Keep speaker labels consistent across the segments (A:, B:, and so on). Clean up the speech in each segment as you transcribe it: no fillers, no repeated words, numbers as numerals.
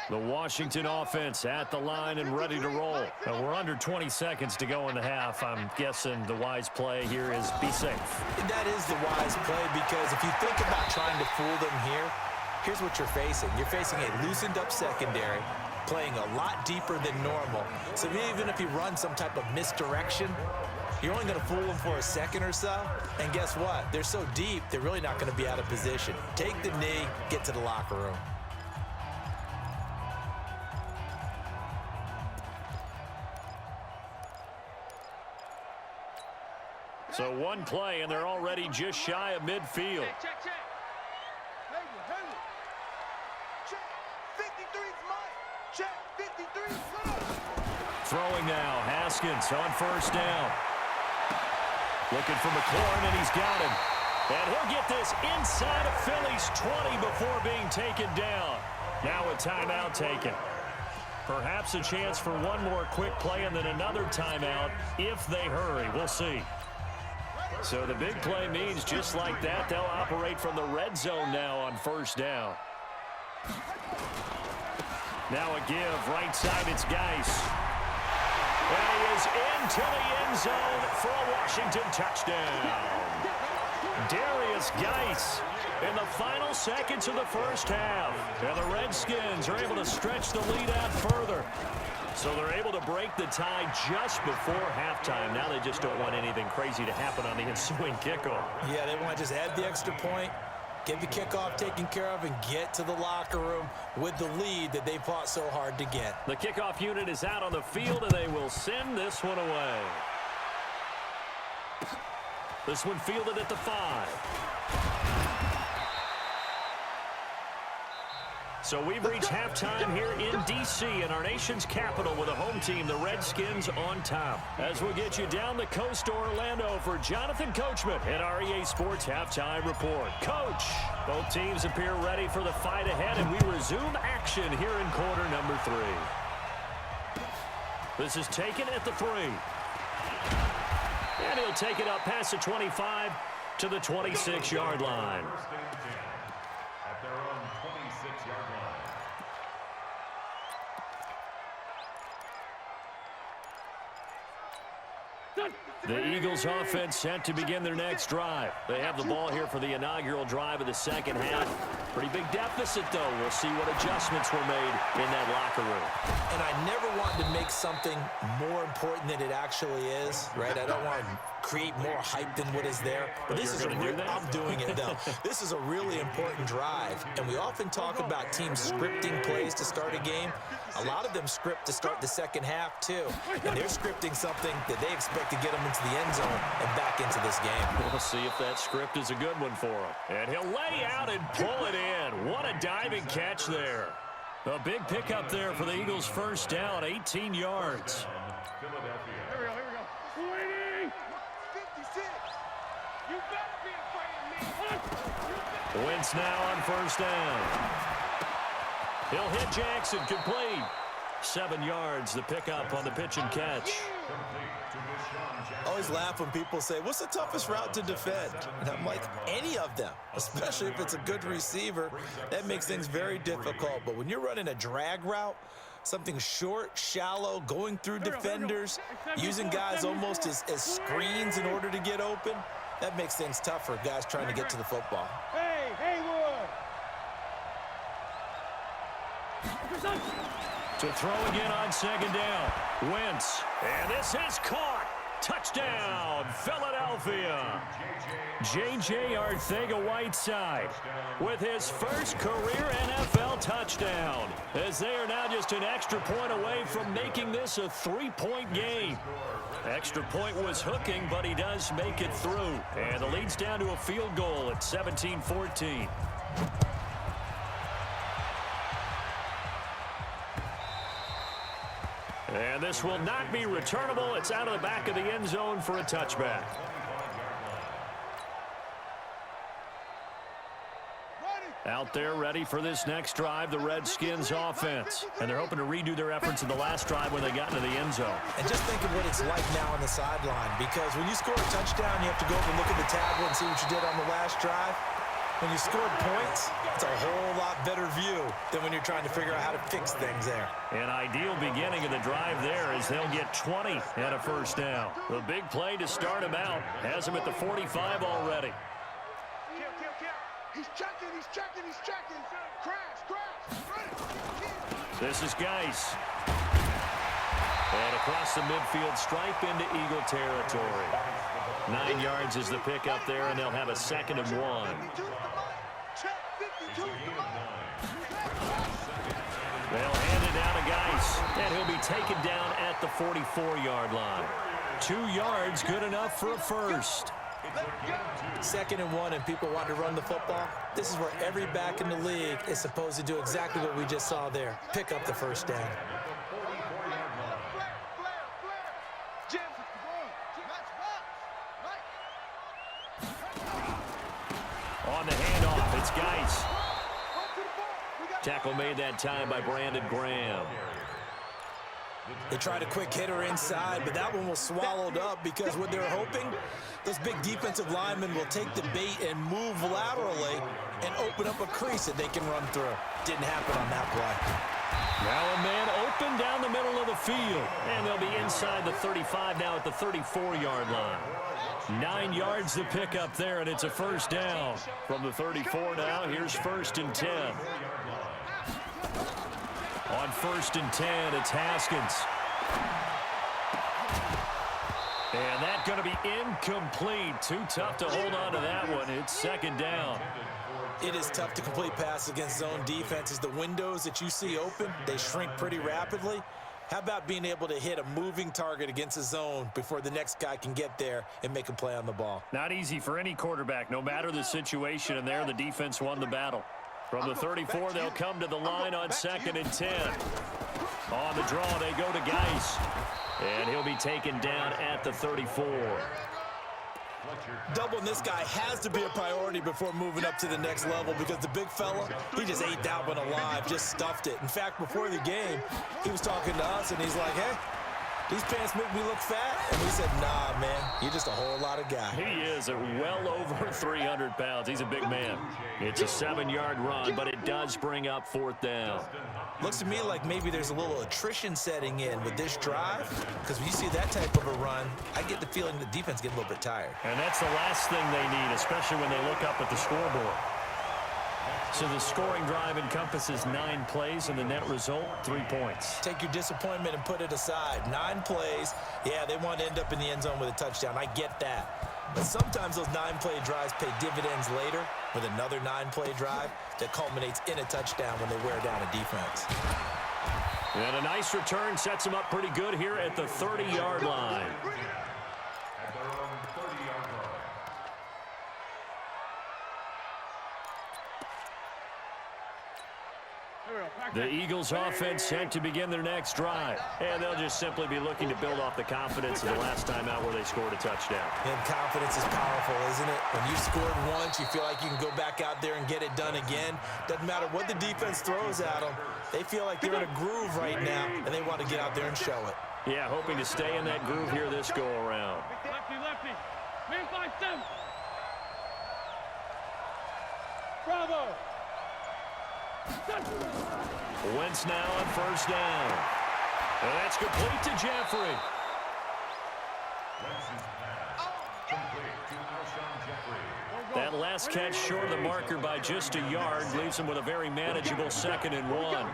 A: The Washington offense at the line and ready to roll. We're under 20 seconds to go in the half. I'm guessing the wise play here is be safe.
B: That is the wise play, because if you think about trying to fool them here, here's what you're facing. You're facing a loosened up secondary, playing a lot deeper than normal. So even if you run some type of misdirection, you're only going to fool them for a second or so. And guess what? They're so deep, they're really not going to be out of position. Take the knee, get to the locker room.
A: So one play, and they're already just shy of midfield.
C: Check. Check. 53's mine. Check. 53's mine.
A: Throwing now, Haskins on first down. Looking for McLaurin, and he's got him. And he'll get this inside of Philly's 20 before being taken down. Now a timeout taken. Perhaps a chance for one more quick play and then another timeout if they hurry. We'll see. So the big play means just like that, they'll operate from the red zone now on first down. Now a give, right side, it's Geis. And he is into the end zone for a Washington touchdown. Darius Geis in the final seconds of the first half. And the Redskins are able to stretch the lead out further. So they're able to break the tie just before halftime. Now they just don't want anything crazy to happen on the ensuing kickoff.
B: Yeah, they want to just add the extra point, get the kickoff taken care of, and get to the locker room with the lead that they fought so hard to get.
A: The kickoff unit is out on the field, and they will send this one away. This one fielded at the 5. So we've reached halftime here in D.C. in our nation's capital with a home team, the Redskins, on top. As we'll get you down the coast to Orlando for Jonathan Coachman at our EA Sports Halftime Report. Coach, both teams appear ready for the fight ahead, and we resume action here in quarter number 3. This is taken at the 3. And he'll take it up past the 25 to the 26-yard line.
D: At their own 26-yard line.
A: The Eagles offense set to begin their next drive. They have the ball here for the inaugural drive of the second half. Pretty big deficit, though. We'll see what adjustments were made in that locker room.
B: And I never wanted to make something more important than it actually is, right? I don't want to create more hype than what is there. But this is a real, I'm doing it, though. This is a really important drive. And we often talk about teams scripting plays to start a game. A lot of them script to start the second half, too. And they're scripting something that they expect to get them into the end zone and back into this game.
A: We'll see if that script is a good one for him. And he'll lay out and pull it in. What a diving catch there. A big pickup there for the Eagles' first down, 18 yards.
C: Here we go. 20. 56. You better be afraid of me.
A: Wentz now on first down. He'll hit Jackson, complete. 7 yards, the pickup on the pitch and catch.
B: I always laugh when people say, what's the toughest route to defend? And I'm like, any of them, especially if it's a good receiver. That makes things very difficult. But when you're running a drag route, something short, shallow, going through defenders, using guys almost as screens in order to get open, that makes things tough for guys trying to get to the football.
C: Hey, Haywood.
A: To throw again on second down. Wentz. And this is caught. Touchdown, Philadelphia. J.J. Arcega-Whiteside with his first career NFL touchdown, as they are now just an extra point away from making this a 3-point game. Extra point was hooking, but he does make it through. And the lead's down to a field goal at 17-14. And this will not be returnable. It's out of the back of the end zone for a touchback. Out there ready for this next drive, the Redskins offense. And they're hoping to redo their efforts in the last drive when they got into the end zone.
B: And just think of what it's like now on the sideline, because when you score a touchdown, you have to go over and look at the tablet and see what you did on the last drive. When you score points, it's a whole lot better view than when you're trying to figure out how to fix things there.
A: An ideal beginning of the drive there as they'll get 20 and a first down. The big play to start him out has him at the 45 already.
C: He's checking, he's checking, he's checking. Crash.
A: This is Geis. And across the midfield stripe into Eagle territory. 9 yards is the pickup there, and they'll have a 2nd and 1. They'll hand it down to Geis, and he'll be taken down at the 44-yard line. 2 yards, good enough for a first.
B: 2nd and 1, and people want to run the football. This is where every back in the league is supposed to do exactly what we just saw there. Pick up the first down.
A: On the handoff, it's Geis. Tackle made that time by Brandon Graham.
B: They tried a quick hitter inside, but that one was swallowed up because what they're hoping, those big defensive linemen will take the bait and move laterally and open up a crease that they can run through. Didn't happen on that play.
A: Now a man open down the middle of the field, and they'll be inside the 35 now at the 34-yard line. 9 yards to pick up there, and it's a first down. From the 34 now, here's 1st and 10. On 1st and 10, it's Haskins. And that's going to be incomplete. Too tough to hold on to that one. It's 2nd down.
B: It is tough to complete passes against zone defenses. The windows that you see open, they shrink pretty rapidly. How about being able to hit a moving target against a zone before the next guy can get there and make a play on the ball?
A: Not easy for any quarterback, no matter the situation, and there the defense won the battle. From the 34, they'll come to the line on 2nd and 10. On the draw, they go to Geis. And he'll be taken down at the 34.
B: Doubling this guy has to be a priority before moving up to the next level because the big fella, he just ate that one alive, just stuffed it. In fact, before the game, he was talking to us, and he's like, hey, these pants make me look fat? And we said, nah, man, you're just a whole lot of guy.
A: He is at well over 300 pounds. He's a big man. It's a 7-yard run, but it does bring up 4th down.
B: Looks to me like maybe there's a little attrition setting in with this drive, because when you see that type of a run, I get the feeling the defense gets a little bit tired.
A: And that's the last thing they need, especially when they look up at the scoreboard. So the scoring drive encompasses 9 plays, and the net result, 3 points.
B: Take your disappointment and put it aside. 9 plays, yeah, they want to end up in the end zone with a touchdown. I get that. But sometimes those 9-play drives pay dividends later with another 9-play drive that culminates in a touchdown when they wear down a defense.
A: And a nice return sets them up pretty good here at the 30-yard line. The Eagles offense set to begin their next drive. And they'll just simply be looking to build off the confidence of the last time out where they scored a touchdown.
B: And confidence is powerful, isn't it? When you scored once, you feel like you can go back out there and get it done again. Doesn't matter what the defense throws at them. They feel like they're in a groove right now, and they want to get out there and show it.
A: Yeah, hoping to stay in that groove here this go-around.
C: Lefty. Man 5-7. Bravo.
A: Wentz now on 1st down. And that's complete to Jeffrey. That last catch short of the marker by just a yard leaves him with a very manageable 2nd and 1.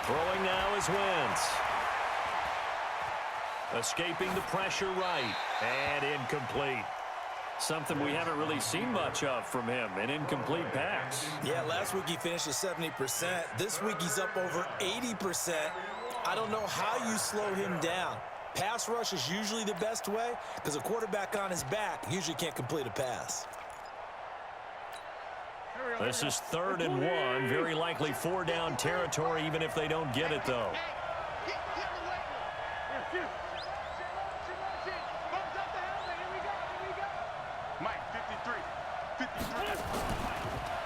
A: Throwing now is Wentz. Escaping the pressure right. And incomplete. Something we haven't really seen much of from him, an incomplete pass.
B: Yeah, last week he finished at 70%. This week he's up over 80%. I don't know how you slow him down. Pass rush is usually the best way because a quarterback on his back usually can't complete a pass.
A: This is 3rd and 1. Very likely 4-down territory even if they don't get it, though.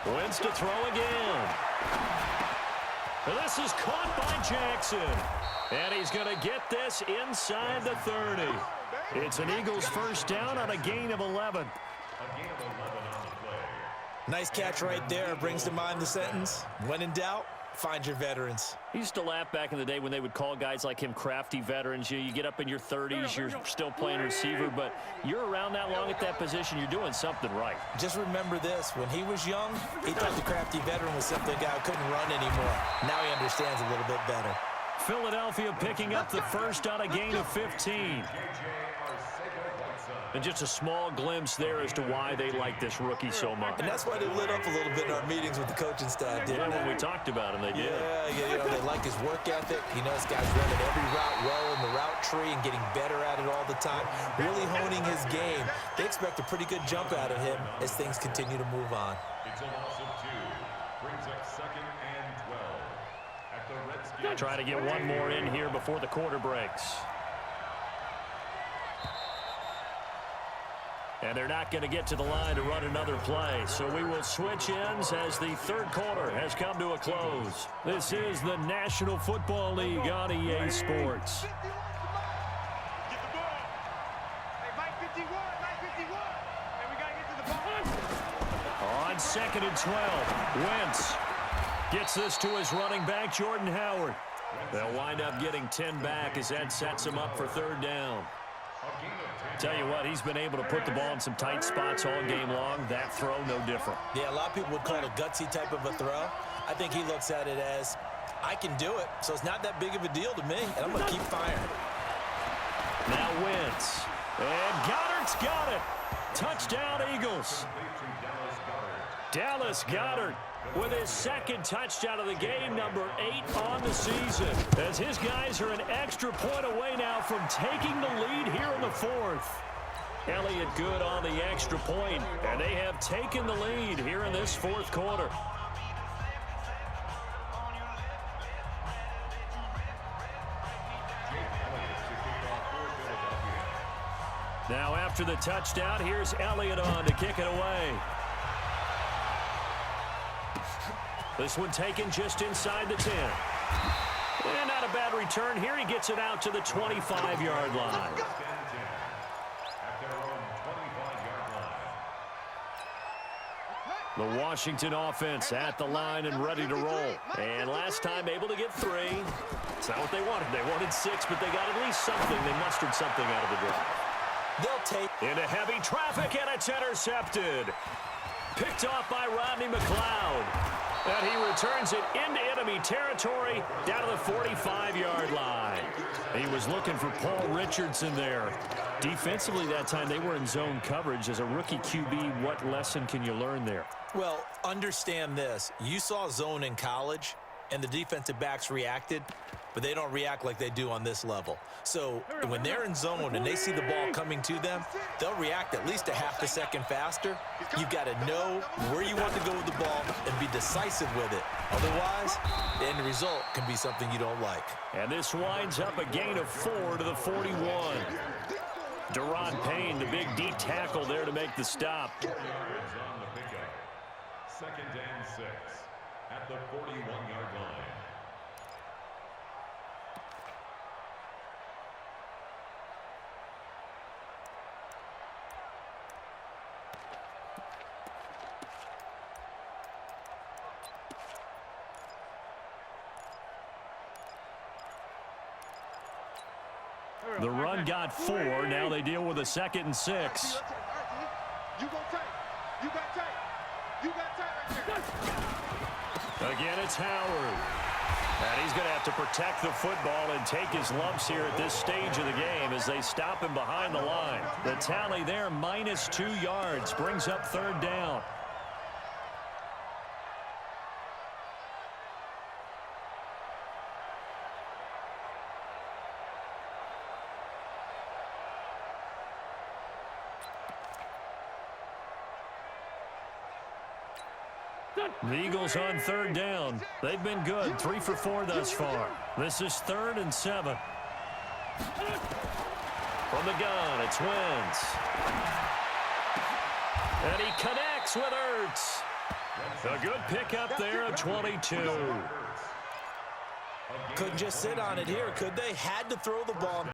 A: Wentz to throw again. This is caught by Jackson. And he's going to get this inside the 30. It's an Eagles first down on a gain of 11.
D: A gain of 11 on the play.
B: Nice catch right there. Brings to mind the sentence, when in doubt, find your veterans.
A: He used to laugh back in the day when they would call guys like him crafty veterans. You get up in your 30s, you're still playing receiver, but you're around that long at that position, you're doing something right.
B: Just remember this. When he was young, he thought the crafty veteran was simply a guy who couldn't run anymore. Now he understands a little bit better.
A: Philadelphia picking up the first on a gain of 15. And just a small glimpse there as to why they like this rookie so much.
B: And that's why they lit up a little bit in our meetings with the coaching staff, didn't they?
A: When we talked about him, they did.
B: Yeah, they like his work ethic. You know, this guy's running every route well in the route tree and getting better at it all the time, really honing his game. They expect a pretty good jump out of him as things continue to move on.
D: It's a loss of 2. Brings up 2nd and 12. At the Redskins.
A: Try to get one more in here before the quarter breaks. And they're not going to get to the line to run another play. So we will switch ends as the third quarter has come to a close. This is the National Football League on EA Sports.
C: Get the ball. Hey, Mike 51, Mike 51. Hey, we got to get to the ball.
A: On 2nd and 12, Wentz gets this to his running back, Jordan Howard. They'll wind up getting 10 back as that sets him up for third down. Tell you what, he's been able to put the ball in some tight spots all game long. That throw, no different.
B: Yeah, a lot of people would call it a gutsy type of a throw. I think he looks at it as, I can do it, so it's not that big of a deal to me, and I'm going to keep firing.
A: Now Wentz. And Goddard's got it. Touchdown, Eagles. Dallas Goedert with his second touchdown of the game, number 8 on the season. As his guys are an extra point away now from taking the lead here in the fourth. Elliott good on the extra point, and they have taken the lead here in this fourth quarter. Now after the touchdown, here's Elliott on to kick it away. This one taken just inside the 10. And not a bad return here. He gets it out to the 25-yard line. The Washington offense at the line and ready to roll. And last time able to get 3. It's not what they wanted. They wanted 6, but they got at least something. They mustered something out of the drive.
B: They'll take
A: Into heavy traffic, and it's intercepted. Picked off by Rodney McLeod. And he returns it into enemy territory down to the 45-yard line. He was looking for Paul Richardson there. Defensively that time, they were in zone coverage. As a rookie QB, what lesson can you learn there?
B: Well, understand this. You saw zone in college, and the defensive backs reacted, but they don't react like they do on this level. So when they're in zone and they see the ball coming to them, they'll react at least a half a second faster. You've got to know where you want to go with the ball and be decisive with it. Otherwise, the end result can be something you don't like.
A: And this winds up a gain of 4 to the 41. Deron Payne, the big D tackle there to make the stop.
D: 4 yards on the pickup. 2nd and 6 at the 41-yard line.
A: The run got 4. Now they deal with a 2nd and 6.
C: You go tight. You got tight. You got tight right there.
A: Again, it's Howard. And he's going to have to protect the football and take his lumps here at this stage of the game as they stop him behind the line. The tally there, minus 2 yards, brings up third down. The Eagles on third down. They've been good, 3 for 4 thus far. This is 3rd and 7. From the gun, it's Wentz. And he connects with Ertz. A good pickup there at 22.
B: Couldn't just sit on it here, could they? Had to throw the ball.